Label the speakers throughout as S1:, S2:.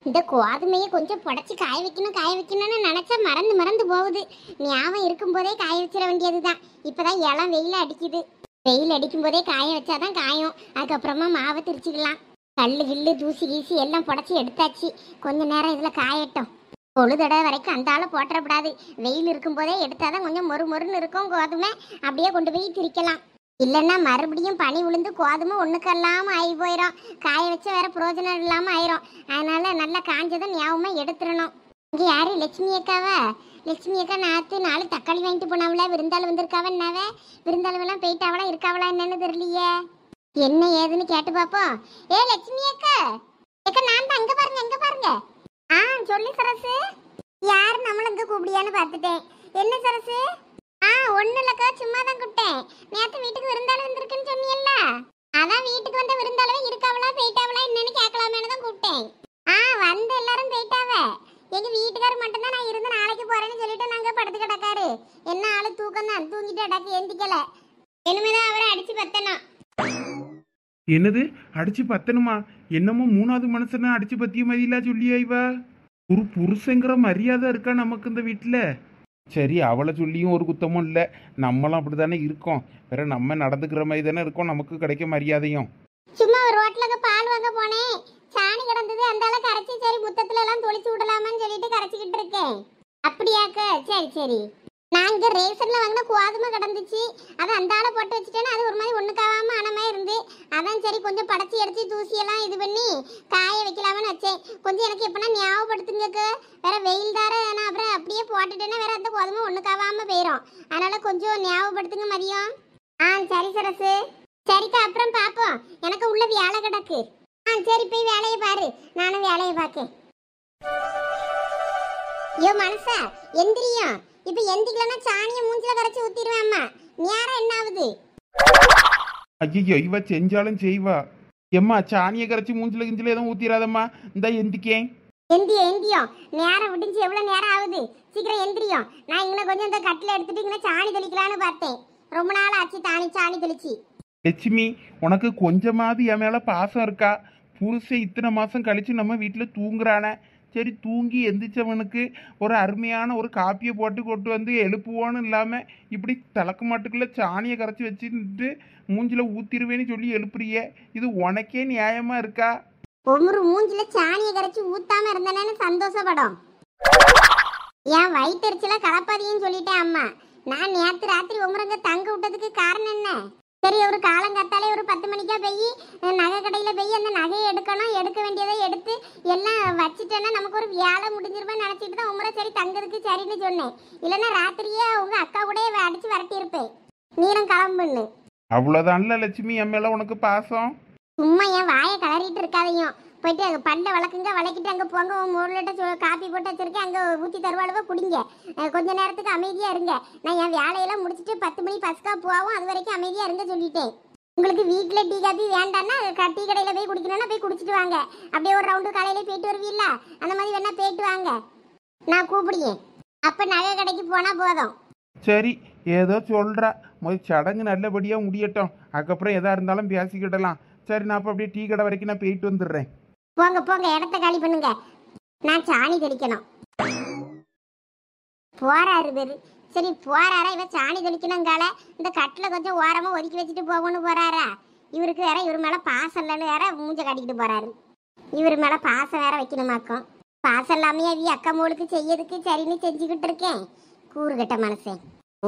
S1: இந்த கோதுமையை கொஞ்சம் புடச்சி காய வைக்கணும் காய வைக்கணும்னு நினைச்சா மறந்து மறந்து போகுது. ஞாபகம் இருக்கும்போதே காய வச்சிட வேண்டியதுதான். இப்பதான் இளம் வெயில் அடிக்குது. வெயில் அடிக்கும் போதே காய வச்சாதான் காயும். அதுக்கப்புறமா மாவை திரிச்சுக்கலாம். கல்லு கில்லு தூசி கீசி எல்லாம் புடச்சி எடுத்தாச்சு. கொஞ்ச நேரம் இதுல காயட்டும். பொழுதடை வரைக்கும் அந்த ஆளை போட்டுறப்படாது. வெயில் இருக்கும் போதே எடுத்தாதான் கொஞ்சம் மொறு மொறுன்னு இருக்கும் கோதுமை. அப்படியே கொண்டு போய் திரிக்கலாம். இல்லைன்னா மறுபடியும் பனி விழுந்து கோதுமை ஒன்றுக்கெல்லாம ஆகி போயிடும். காய வச்சா வேற பிரயோஜனம் இல்லாமல் ஆயிரும். அதனால நல்லா காஞ்சதும் ஞாபகமா எடுத்துடணும். இங்கே யாரு லட்சுமி அக்காவா? லட்சுமி அக்கா நாலு தக்காளி வாங்கிட்டு போனாவளா? விருந்தாள் வந்திருக்காவன்னாவே. விருந்தாளுவெல்லாம் போயிட்டாவளா இருக்காவளா என்னன்னு தெரியலையே. என்ன ஏதுன்னு கேட்டு பார்ப்போம். ஏ லட்சுமி அக்கா, அக்கா நான் தான். அங்கே பாருங்க அங்கே பாருங்க. ஆ சொல்லு சரசு. யாரு நம்மள இங்கே கூப்பிடியான்னு பார்த்துட்டேன். என்ன சரசு? ஒன்னும் இல்லக்கா, சும்மா தான் கூப்பிட்டேன். நேற்று வீட்டுக்கு விருந்தாளு வந்திருக்குன்னு சொன்னியல்ல, அதான் வீட்டுக்கு வந்த விருந்தாளவே இருக்காவளா போயிட்டாவளா என்னன்னு கேட்கலாமேனு தான் கூப்பிட்டேன். வந்து எல்லாரும் போயிட்டாவ. எங்க வீட்டுக்காரர் மட்டும்தான் நான் இருந்து நாளைக்கு போறேன்னு சொல்லிட்டு நாங்க படுத்து கிடக்காரு. என்ன ஆளு தூக்கம் தான், தூங்கிட்டு அடக்கு எந்திக்கல. இனிமேதான் அவரை அடிச்சு பத்தணும்.
S2: என்னது அடிச்சு பத்தணுமா? என்னமோ மூணாவது மனுஷனை அடிச்சு பத்திய மாதிரிலா சொல்லியா இவ? ஒரு புருஷங்கிற மரியாதை இருக்கா நமக்கு இந்த வீட்டில்? சரி, அவளை சொல்லியும் ஒரு குத்தமும் இல்லை. நம்மளும் அப்படி தானே இருக்கோம். வேற நம்ம நடந்துக்கிற மாதிரி தானே இருக்கோம். நமக்கு கிடைக்க மரியாதையும்.
S1: சும்மா ஒரு ரோட்ல பால் வாங்க போனேன். சாணி கிடந்தது, அந்த அளவுக்கு கரைச்சி சரி முத்தத்துல எல்லாம் தொளிச்சு விடலாமான்னு சொல்லிட்டு கரைச்சிக்கிட்டு இருக்கேன். அப்படியாக்க? சரி சரி. நான் இங்க ரேஷன்ல வாங்கின கோதுமை கிடந்துச்சு. அதை அந்த ஆளை போட்டு வச்சுட்டேன்னா அது ஒரு மாதிரி ஒண்ணுக்காவாம ஆன மாதிரி இருந்து, அதான் சரி கொஞ்சம் படைச்சி எடுத்து தூசியெல்லாம் இது பண்ணி காய வைக்கலாமன்னு வச்சேன். கொஞ்சம் எனக்கு எப்படின்னா ஞாபகப்படுத்துங்கக்கு. வேற வெயில் தார நான் அப்புறம் அப்படியே போட்டுட்டேன்னா வேற அந்த கோதுமை ஒண்ணுக்காவாம போயிடும். அதனால கொஞ்சம் ஞாபகப்படுத்துங்க மதியம். சரி சரசு. சரிக்கா, அப்புறம் பாப்போம். எனக்கு உள்ள வேலை கிடக்கு. சரி போய் வேலையை பாரு, நானும் வேலையை பார்க்கேன். ஐயோ மனசா எந்திரியும். இப்ப எந்திக்கலன்னா சாணியை மூஞ்சில கரைச்சி ஊத்திடுவேம்மா. நேரம் என்ன ஆகுது?
S2: ஐயோ, இவ செஞ்சாலும் செய்வா. எம்மா சாணியை கரைச்சி மூஞ்சில கிஞ்சில எதுவும் ஊத்திராதம்மா. இந்த எந்திக்கேன்.
S1: எந்தியம் நேரம் விடிஞ்சு எவ்வளவு நேரம் ஆகுது? சீக்கிரம் எந்திரியும். நான் இங்கே கொஞ்சம் இந்த கட்டில எடுத்துட்டு இங்கே சாணி தெளிக்கலான்னு பார்த்தேன். ரொம்ப நாள் ஆச்சு சாணி தெளிச்சு.
S2: லட்சுமி, உனக்கு கொஞ்சமாவது என் மேல பாசம் இருக்கா? புருஷன் இத்தனை மாசம் கழிச்சு நம்ம வீட்டில் தூங்குறானே. சரி, தூங்கி எந்திரிச்சவனுக்கு ஒரு அருமையான ஒரு காப்பியை போட்டு கொண்டு வந்து எழுப்புவோன்னு இல்லாமல் இப்படி தலக்கு மாட்டுக்குள்ள சாணியை கரைச்சி வச்சுட்டு மூஞ்சில ஊத்திருவேன்னு சொல்லி எழுப்புறியே, இது உனக்கே நியாயமா இருக்கா?
S1: ஒவ்வொரு மூஞ்சில சாணியை கரைச்சி ஊத்தாம இருந்தேன்னு சந்தோஷப்படும். என் வயிற்றுல கலப்பாதின்னு சொல்லிட்டேன் அம்மா. நான் நேற்று ராத்திரி உமரங்க தங்க விட்டதுக்கு காரணம் என்ன? சரி, ஒரு காலங்காத்தாலே ஒரு 10 மணிக்கா போய் நகை கடையில் போய் அந்த நகையை எடுக்கணும். எடுக்க வேண்டியதை எடுத்து எல்லாம் வச்சுட்டேன்னா நமக்கு ஒரு வேலை முடிஞ்சிருப்பேன்னு நினச்சிட்டு தான் உமரை சரி தங்கிறதுக்கு சரின்னு சொன்னேன். இல்லைன்னா ராத்திரியே உங்க அக்கா கூட அடிச்சு விரட்டி இருப்பேன். நீரும் கிளம்புன்னு.
S2: அவ்வளோதான்ல லட்சுமி, என் மேல உனக்கு பாசம்.
S1: சும்மா என் வாயை கலறிட்டு இருக்காதையும். போயிட்டு அங்கே பல்ல வளர்க்குங்க, வளர்க்கிட்டு அங்கே போங்க. ஒரு லிட்டர் காப்பி போட்டு வச்சிருக்கேன், அங்கே ஊற்றி தருவாளுவோ குடிங்க. கொஞ்ச நேரத்துக்கு அமைதியாக இருங்க. நான் என் வேலையெல்லாம் முடிச்சுட்டு 10 மணி பஸ்கா போவோம். அது வரைக்கும் அமைதியாக இருங்க சொல்லிட்டேன். உங்களுக்கு வீட்டில் டீ காப்பி வேண்டான்னா டீ கடையில் போய் குடிக்கணும்னா போய் குடிச்சிட்டு வாங்க. அப்படியே ஒரு ரவுண்டு காலையிலே போயிட்டு வருவீல்ல, அந்த மாதிரி வேணா போயிட்டு வாங்க. நான் கூப்பிடுவேன். அப்போ நகை கடைக்கு போனால் போதும்.
S2: சரி, ஏதோ சொல்கிறா. முதல் சடங்கு நல்லபடியாக முடியட்டும். அதுக்கப்புறம் எதா இருந்தாலும் பேசிக்கிடலாம். சரி, நான் அப்போ அப்படியே டீ கடை வரைக்கும் நான் போயிட்டு வந்துடுறேன்.
S1: போங்க போங்க, இடத்த காலி பண்ணுங்க. நான் சாணி தெளிக்கணும். போறாரு பேரு. சரி போறாரா? இவ சாணி தெளிக்கணுங்கால இந்த கட்டில கொஞ்சம் ஓரமா ஒதுக்கி வச்சுட்டு போகணும்னு போறாரா? இவருக்கு வேற இவர் மேல பாசம் இல்லைன்னு வேற மூஞ்ச காட்டிக்கிட்டு போறாரு. இவர் மேல பாசம் வேற வைக்கணுமாக்கும். பாசம் இல்லாமையே அவி அக்கா மோளுக்கு செய்யறதுக்கு சரின்னு செஞ்சுக்கிட்டு இருக்கேன். கூறுகட்ட மனசே.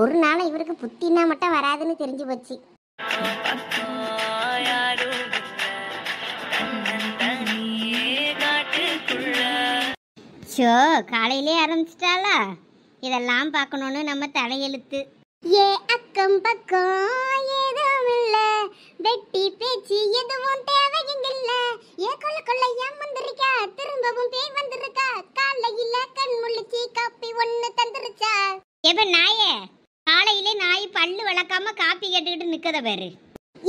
S1: ஒரு நாள் இவருக்கு புத்தினா மட்டும் வராதுன்னு தெரிஞ்சு போச்சு. ஷோ காலையிலே ஆரம்பிச்சிட்டாளா? இதெல்லாம் பார்க்கணும்னு நம்ம தலையெழுத்து. ஏ அக்கம் பக்கம் எதுவும் இல்ல, வெட்டி பேச்சு எதுவும் தேவையில்ல. ஏ கொள்ள கொள்ள ஏன் வந்திருக்கா, திரும்பவும் பேய் வந்திருக்கா. காலையில கண் முழிச்சு காப்பி ஒண்ணு தந்துருச்சா. எப்ப நாயே, காலையிலே நாய் பல்லு வளர்க்காம காப்பி கேட்டுக்கிட்டு நிக்கத பாரு.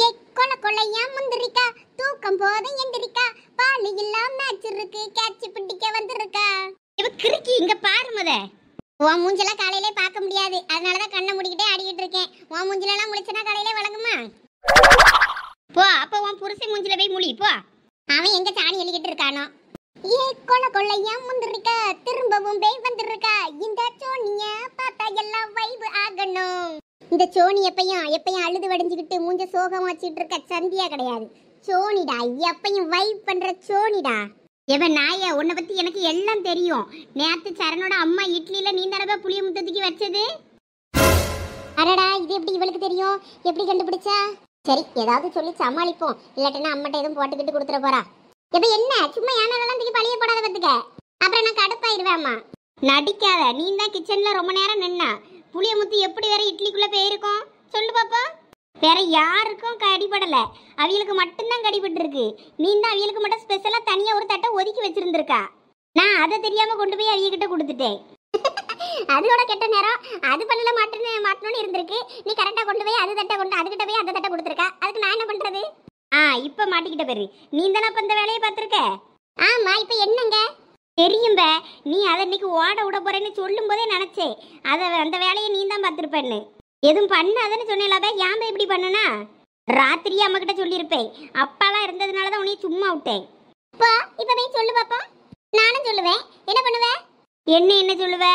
S1: ஏ கொள்ள கொள்ள ஏன் வந்திருக்கா, தூக்கம் போதும் எந்திரிக்கா. பாலு இல்லாம மேட்ச் இருக்கு, கேட்ச் பிடிக்க வந்திருக்கா. இவ கிறுக்கி இங்க பாரு முத. உன் மூஞ்செல்லாம் காலையிலே பார்க்க முடியாது, அதனாலதான் கண்ணை மூடிக்கிட்டே ஆடிக்கிட்டு இருக்கேன். உன் மூஞ்சிலெல்லாம் முழிச்சனா காலையிலே வழங்குமா? போ, அப்ப உன் புருஷன் மூஞ்சில போய் முழி போ. அவன் எங்க சாணி எழுதிக்கிட்டு இருக்கானோ. ஏ கொள்ளையா முந்திருக்கா திரும்பவும் பேய் வந்திருக்கா இந்த சோனிய பார்த்தா எல்லாம் வைப் ஆகணும். இந்த சோனி எப்பயும் அழுது வடிஞ்சுக்கிட்டு மூஞ்ச சோகம் வச்சிட்டு இருக்க சந்தியா கிடையாது. சோனிடா, எப்பயும் வைப் பண்ற சோனிடா. எவன் நாய, உன்னை பத்தி எனக்கு எல்லாம் தெரியும். நேத்து சரணோட அம்மா இட்லியில நீ தடவை புளிய முத்தத்துக்கு வச்சது. அடடா, இது எப்படி இவளுக்கு தெரியும்? எப்படி கண்டுபிடிச்சா? சரி, ஏதாவது சொல்லி சமாளிப்போம். இல்லாட்டினா அம்மாட்ட எதுவும் போட்டுக்கிட்டு கொடுத்துட போறா. இப்ப என்ன சும்மா ஏனாலாம் தூக்கி பழிய போடாத பத்துக்க, அப்புறம் நான் கடுப்பாயிருவேம்மா. நடிக்காத, நீ தான் கிச்சன்ல ரொம்ப நேரம் நின்னா. புளிய முத்து எப்படி வேற இட்லிக்குள்ள போயிருக்கும் சொல்லு பாப்பா. வேற யாருக்கும் கடிபடல, அவியலுக்கு மட்டும்தான் கடிபட்டு இருக்கு. நீ தான் அவியலுக்கு மட்டும் ஸ்பெஷலா தனியா ஒரு தட்டை ஒதுக்கி வச்சிருந்திருக்கா. நான் அதை தெரியாம கொண்டு போய் அவிய கிட்ட கொடுத்துட்டேன். அதோட கெட்ட நேரம், அது பண்ணல மாட்டணும்னு இருந்திருக்கு. நீ கரெக்டா கொண்டு போய் அது தட்டை கொண்டு அதுகிட்ட போய் அந்த தட்டை கொடுத்துருக்கா. அதுக்கு நான் என்ன பண்றது? இப்ப மாட்டிக்கிட்ட பேரு நீ தானே அப்ப இந்த வேலையை பார்த்திருக்க. ஆமா, இப்ப என்னங்க தெரியும்ப, நீ அதை இன்னைக்கு ஓட விட போறேன்னு சொல்லும் போதே நினைச்சேன் அந்த வேலையை நீ தான் பார்த்திருப்பேன்னு. எதுவும் பண்ணாதன்னு சொன்னேலாப, ஏன் இப்படி பண்ணனா? ராத்திரியே அம்மா கிட்ட சொல்லியிருப்பேன். அப்பாலாம் இருந்ததுனாலதான் உன்னைய சும்மா விட்டேன். இப்ப போய் சொல்லு பாப்பா. நானும் சொல்லுவேன். என்ன பண்ணுவேன்? என்ன சொல்லுவ?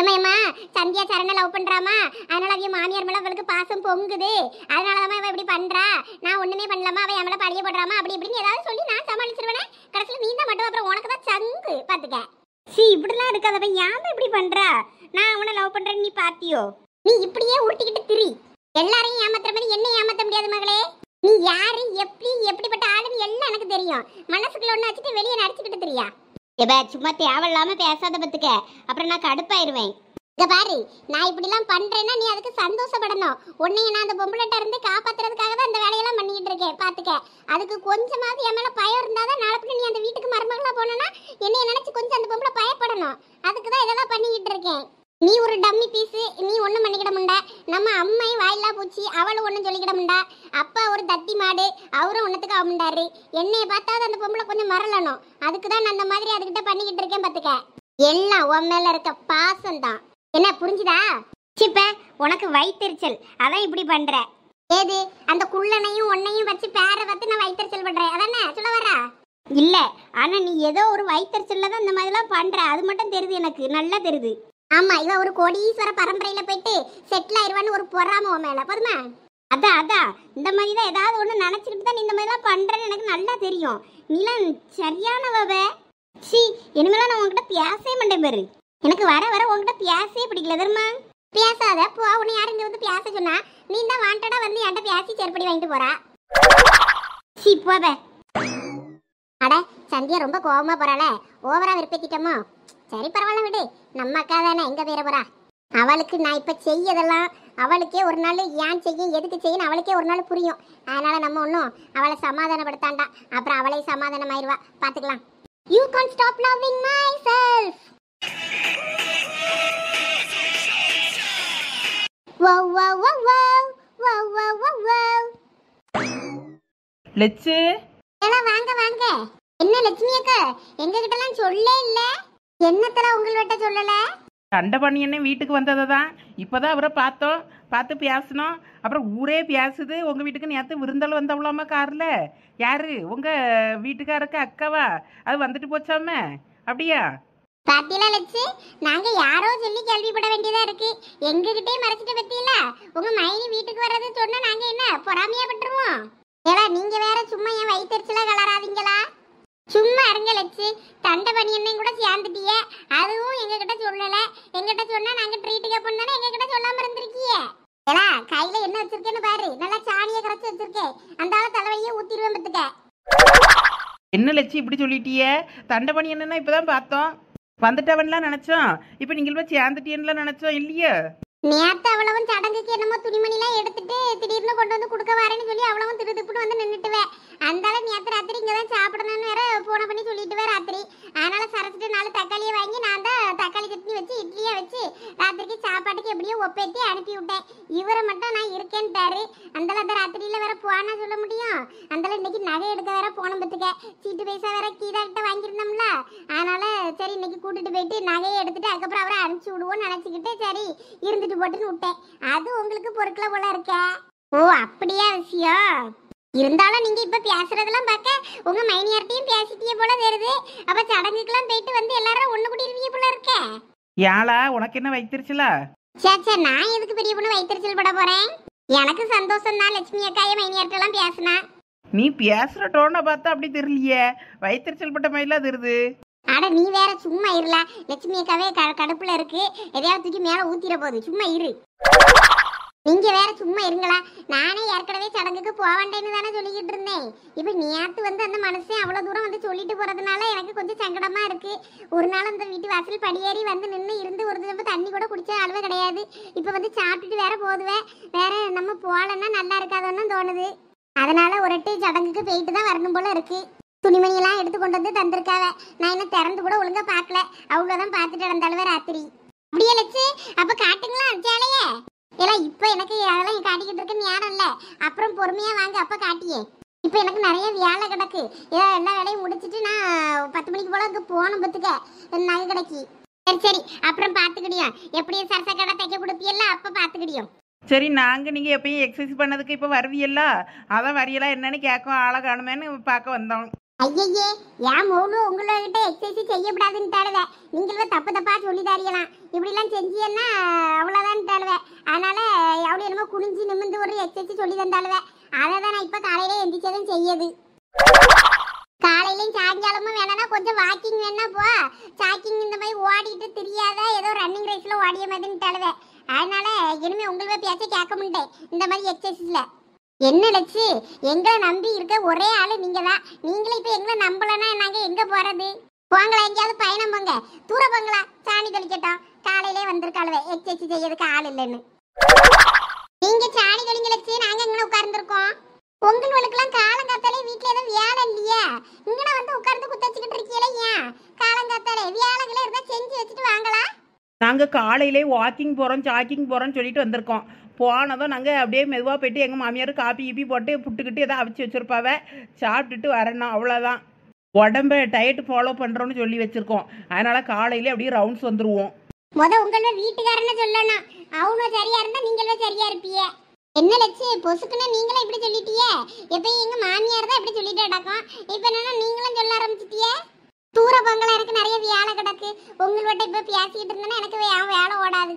S1: ஏமா சந்தியா சரண லவ் பண்றாமா, அதனால அவ மாமியார் மேல அவளுக்கு பாசம் பொங்குது, அதனாலதான் அவ இப்படி பண்றா. நான் ஒண்ணுமே பண்ணலாமா, அவ என் மேல பழிய போடுறாமா, அப்படி இப்படின்னு ஏதாவது சொல்லி நான் சமாளிச்சிருவேனே. கடைசியில நீ தான் மட்டும், அப்புறம் உனக்கு தான் சங்கு பாத்துக்க. இப்படிலாம் இருக்காதப்ப, ஏன் இப்படி பண்றா? நான் அவனை லவ் பண்றேன்னு நீ பாத்தியோ? நீ இப்படியே உருட்டிக்கிட்டு திரி. எல்லாரையும் ஏமாத்துற மாதிரி என்ன ஏமாத்த முடியாது மகளே. நீ யாரு, எப்படிப்பட்ட ஆளுன்னு எல்லாம் எனக்கு தெரியும். மனசுக்குள்ள ஒண்ணு வச்சுட்டு வெளியே நடிச்சுக்கிட்டு தெரியா? சும்மா தேவையில்லாம பேசாத பத்துக்க, அப்புறம் நான் கடுப்பாயிருவேன். இங்க பாரு, நான் இப்படிலாம் பண்றேன்னா நீ அதுக்கு சந்தோஷப்படணும். உன்னைய நான் அந்த பொம்பளைட்ட இருந்து காப்பாத்துறதுக்காக தான் இந்த வேலையெல்லாம் பண்ணிக்கிட்டு இருக்கேன் பாத்துக்க. அதுக்கு கொஞ்சமாவது என் மேல பயம் இருந்தாதான் நாளைக்கு நீ அந்த வீட்டுக்கு மருமகளா போனா என்னைய நினைச்சு கொஞ்சம் அந்த பொம்பளை பயப்படணும். அதுக்கு தான் இதெல்லாம் பண்ணிக்கிட்டு இருக்கேன். நீ ஒரு டம்மி பீஸு, நீ ஒன்றும் பண்ணிக்கிட முண்டா. நம்ம அம்மை வாயிலா பூச்சி, அவளும் ஒன்றும் சொல்லிக்கிட முண்டா. அப்பா ஒரு தத்தி மாடு, அவரும் ஒன்றத்துக்கு ஆகுண்டாரு. என்னைய பார்த்தாவது அந்த பொம்பளை கொஞ்சம் மறலணும். அதுக்கு தான் நான் அந்த மாதிரி அதுக்கிட்ட பண்ணிக்கிட்டு இருக்கேன் பார்த்துக்க. எல்லாம் உன் மேல இருக்க பாசம் தான். என்ன புரிஞ்சுதா? சிப்ப உனக்கு வயிற்றுச்சல், அதான் இப்படி பண்ற. ஏது அந்த குள்ளனையும் ஒன்னையும் வச்சு பேரை பார்த்து நான் வயிற்றுச்சல் பண்றேன், அதானே சொல்ல வர? இல்ல, ஆனா நீ ஏதோ ஒரு வயிற்றுச்சல்ல தான் இந்த மாதிரிலாம் பண்ற, அது மட்டும் தெரியுது எனக்கு, நல்லா தெரியுது. ஆமா, இவ ஒரு கோடீஸ்வர பரம்பரையில போயிட்டு செட்டில் ஆயிருவான்னு ஒரு பொறாம உன் மேல போதுமா? அதான் இந்த மாதிரி தான் ஏதாவது ஒன்று நினச்சிக்கிட்டு தான் நீ இந்த மாதிரிலாம் பண்ணுறேன்னு எனக்கு நல்லா தெரியும். நீலாம் சரியானவ. இனிமேலாம் நான் உங்ககிட்ட பேசவே மாட்டேன் பாரு. எனக்கு வர உங்ககிட்ட பேசவே பிடிக்கல தெரியுமா? பேசாத போ. உன்னை யாரும் இங்கே வந்து பேச சொன்னா நீ தான் வாண்டடா வந்து என்கிட்ட பேசி செருப்படி வாங்கிட்டு போறா. போத. அட சந்தியா ரொம்ப கோபமா போறாள, ஓவரா விருப்பத்திட்டமோ? சரி பரவாயில்ல விடு, நம்ம அக்கா தானே, எங்க பேர போறா. அவளுக்கு நான் இப்ப செய்யதெல்லாம் அவளுக்கே ஒரு நாள் ஏன் செய்யும் எதுக்கு செய்யும் அவளுக்கே ஒரு நாள் புரியும். அதனால நம்ம ஒன்றும் அவளை சமாதானப்படுத்தாண்டா, அப்புறம் அவளை சமாதானம் ஆயிடுவா. பாத்துக்கலாம். You can't stop loving myself. Wow wow wow wow wow wow wow wow.
S2: Latchu,
S1: எல்லாம் வாங்க வாங்க. என்ன லட்சுமி அக்கா, எங்க கிட்டலாம் சொல்லே இல்ல? என்னத்தல உங்கள்கிட்ட சொல்லல?
S2: தண்டபாணி என்ன வீட்டுக்கு வந்ததை தான் இப்போதான் அவரை பார்த்தோம், பார்த்து பேசணும். அப்புறம் ஊரே பேசுது உங்கள் வீட்டுக்கு நேற்று விருந்தாள் வந்தவளாமா காரில். யாரு உங்கள் வீட்டுக்காரருக்கு அக்காவா? அது வந்துட்டு போச்சாம அப்படியா?
S1: பாத்தியலா லட்சு, நாங்க யாரோ சொல்லி கேள்விப்பட வேண்டியதா இருக்கு. எங்ககிட்டே மறைச்சிட்டு பத்தியில உங்க மைனி வீட்டுக்கு வர்றது சொன்னா நாங்க என்ன பொறாமையா பட்டுருவோம்? ஏடா நீங்க வேற சும்மா என் வயிற்றுல கலராதீங்களா? சும்மா இருங்க லட்சு, தண்டை பண்ணி என்னையும் கூட சேர்ந்துட்டிய, அதுவும் எங்க கிட்ட சொல்லல. எங்கிட்ட சொன்னா நாங்க ட்ரீட் கேப்போம் தானே, எங்க கிட்ட சொல்லாம இருந்திருக்கிய. ஏலா கையில என்ன வச்சிருக்கேன்னு பாரு, நல்லா சாணியை கரைச்சி வச்சிருக்கேன். அந்த ஆள தலைவையே ஊத்திடுவேன் பத்துக்க.
S2: என்ன லட்சு இப்படி சொல்லிட்டிய? தண்டபாணி என்னன்னா இப்போதான் பார்த்தோம், வந்துட்டவன்லாம் நினைச்சோம். இப்போ நீங்கள் போய் சேர்ந்துட்டியன்லாம் நினைச்சோம் இல்லையா?
S1: நேத்து அவ்வளவும் சடங்குக்கு என்னமோ துணிமணிலாம் எடுத்துட்டு திடீர்னு கொண்டு வந்து கொடுக்க வரேன்னு சொல்லி அவ்வளவும் திருதுப்புன்னு வந்து நின்றுட்டுவேன். அந்தால நேற்று ராத்திரி இங்கே தான் சாப்பிடணும்னு வேற போன பண்ணி சொல்லிட்டு வேற ராத்திரி. அதனால சரச்சிட்டு 4 தக்காளியை வாங்கி நான் தான் தக்காளி சட்னி வச்சு இட்லியை வச்சு ராத்திரிக்கு சாப்பாட்டுக்கு எப்படியோ ஒப்பேத்தி அனுப்பி விட்டேன். இவரை மட்டும் நான் இருக்கேன்ட்டாரு. அந்தால அந்த ராத்திரியில வேற போனா சொல்ல முடியும். அந்தால இன்னைக்கு நகை எடுக்க வேற போன பத்துக்க, சீட்டு பைசா வேற கீதா கிட்ட வாங்கியிருந்தோம்ல. அதனால சரி இன்னைக்கு கூட்டிட்டு போயிட்டு நகையை எடுத்துட்டு அதுக்கப்புறம் அவரை அனுப்பிச்சு விடுவோம்னு நினைச்சுக்கிட்டு சரி இருந்துட்டு போட்டுன்னு விட்டேன். அது உங்களுக்கு பொருட்களை போல இருக்க. ஓ அப்படியா விஷயம்? இருந்தாலும் நீங்க இப்ப பேசுறதெல்லாம் பார்க்க உங்க மைனியார்ட்டையும் பேசிட்டியே போல தெரியுது. அப்ப சடங்குக்கெல்லாம் போயிட்டு வந்து எல்லாரும் ஒண்ணு கூடிருவீங்க போல இருக்க.
S3: ஏழா உனக்கு என்ன வைத்திருச்சுலா?
S1: சே நான் எதுக்கு பெரிய பொண்ணு வைத்தறிச்சல் பட போறேன்? எனக்கு சந்தோஷம் தான் லட்சுமி அக்காய மைனியார்ட்டெல்லாம் பேசினா.
S3: நீ பேசுற டோனை பார்த்தா அப்படி தெரியலையே, வைத்திருச்சல் பட்ட மாதிரிலாம் தெரியுது.
S1: அட நீ வேற சும்மா இருல. லட்சுமி அக்காவே கடுப்புல இருக்கு, எதையாவது தூக்கி மேல ஊத்திர போகுது. சும்மா இரு. நீங்க வேற சும்மா இருங்களா. நானே ஏற்கனவே சடங்குக்கு போவேண்டேன்னு தானே சொல்லிக்கிட்டு இருந்தேன். இப்ப நேத்து வந்து அந்த மனுஷன் அவ்வளவு தூரம் வந்து சொல்லிட்டு போறதுனால எனக்கு கொஞ்சம் சங்கடமா இருக்கு. ஒரு நாள் அந்த வீட்டு வாசல் படியேறி வந்து நின்று இருந்து ஒரு தடவை தண்ணி கூட குடிச்ச அளவே கிடையாது. இப்ப வந்து சாப்பிட்டுட்டு வேற போதுவேன். வேற நம்ம போலன்னா நல்லா இருக்காதோன்னு தோணுது. அதனால ஒருட்டு சடங்குக்கு போயிட்டு தான் வரணும் போல இருக்கு. துணிமணியெல்லாம் எடுத்து கொண்டு வந்து தந்திருக்காவ. நான் என்ன திறந்து கூட ஒழுங்கா பாக்கல. அவ்வளவுதான் பார்த்துட்டு நடந்தாலுவே ராத்திரி. அப்படியே லட்சு அப்ப காட்டுங்களா சேலைய? ஏலாம் இப்ப எனக்கு அதெல்லாம் காட்டிக்கிட்டு இருக்க நேரம் இல்ல. அப்புறம் பொறுமையா வாங்க, அப்ப காட்டியே. இப்ப எனக்கு நிறைய வேலை கிடக்கு. எல்லா வேலையும் முடிச்சிட்டு நான் 10 மணிக்கு போல அங்க போகணும். பத்துக்க நகை கடைக்கு. சரி அப்புறம் பாத்துக்கிடியும். எப்படியும் சரச கடை தைக்க கொடுப்பியல்ல, அப்ப பாத்துக்கிடியும்.
S3: சரி, நாங்கள் நீங்கள் எப்பயும் எக்ஸசைஸ் பண்ணதுக்கு இப்போ வருவியல்ல, அதான் வரியெல்லாம் என்னன்னு கேட்கும் ஆளை காணுமேன்னு பார்க்க வந்தோம்.
S1: ஐயையே ஏன் மௌனு உங்கள்கிட்ட எக்ஸசைஸ் செய்யக்கூடாதுன்னு தாடுவே. நீங்களும் தப்பா சொல்லி தாரியலாம். இப்படிலாம் செஞ்சியன்னா அவ்வளோதான் தாடுவே. அதனால எவ்வளோ என்னமோ குனிஞ்சு நிமிந்து ஒரு எக்ஸசைஸ் சொல்லி தந்தாளுவே. அதை தான் நான் இப்போ காலையில எந்திரிச்சதும் செய்யுது. காலையிலையும் சாயங்காலமும் வேணா கொஞ்சம் வாக்கிங் வேணா போ. சாக்கிங் இந்த மாதிரி ஓடிட்டு தெரியாத ஏதோ ரன்னிங் ரேஸ்ல ஓடிய மாதிரின்னு தாடுவே. அதனால இனிமே உங்களே பேச்ச கேட்க முடியேன் இந்த மாதிரி எக்ஸசைஸ்ல. என்ன லட்சு, எங்களை நம்பி இருக்க ஒரே ஆளு நீங்க தான். நீங்களும் இப்ப எங்களை நம்பலன்னா நாங்க எங்க போறது? போங்களா, எங்கேயாவது பயணம் போங்க. தூர போங்களா, சாணி தெளிக்கட்டும். காலையிலே வந்திருக்காளுவே எக்ஸசைஸ் செய்யறதுக்கு ஆள் இல்லைன்னு. நீங்க சாணி தெளிங்க லட்சு, நாங்க இங்கே உட்கார்ந்துருக்கோம். உங்களுக்கெல்லாம் காலங்காத்தாலே வீட்டுல ஏதோ வேலை இல்லையா? இங்கே வந்து உட்கார்ந்து குத்தச்சுக்கிட்டு இருக்கீங்களே, ஏன் காலங்காத்தாலே வேலைகளே இருந்தா செஞ்சு வச்சுட்டு வாங்களா?
S3: நாங்கள் காலையிலே வாக்கிங் போகிறோம் ஜாக்கிங் போகிறோம்னு சொல்லிட்டு வந்திருக்கோம். போனதும் நாங்கள் அப்படியே மெதுவாக போயிட்டு எங்கள் மாமியார் காப்பி கீப்பி போட்டு புட்டுக்கிட்டு எதாவது அவிச்சு வச்சுருப்பாவே, சாப்பிட்டுட்டு வரணும். அவ்வளோதான். உடம்ப டயட் ஃபாலோ பண்ணுறோன்னு சொல்லி வச்சுருக்கோம். அதனால் காலையிலே அப்படியே ரவுண்ட்ஸ் வந்துடுவோம்.
S1: உங்களோட வீட்டுக்காரன்னு சொல்லணும். அவனும் சரியா இருந்தா நீங்களும் சரியா இருப்பீங்க. என்ன லட்சு பொசுக்குன்னா நீங்களும் இப்படி சொல்லிட்டியே? எப்பயும் எங்க மாமியார் தான் இப்படி சொல்லிட்டு அடக்கம். இப்ப என்னன்னா நீங்களும் சொல்ல ஆரம்பிச்சிட்டியே? தூர பொங்கலா எனக்கு நிறைய வேலை கிடக்கு. உங்களோட இப்ப பேசிக்கிட்டு இருந்தேன்னா எனக்கு வேலை ஓடாது.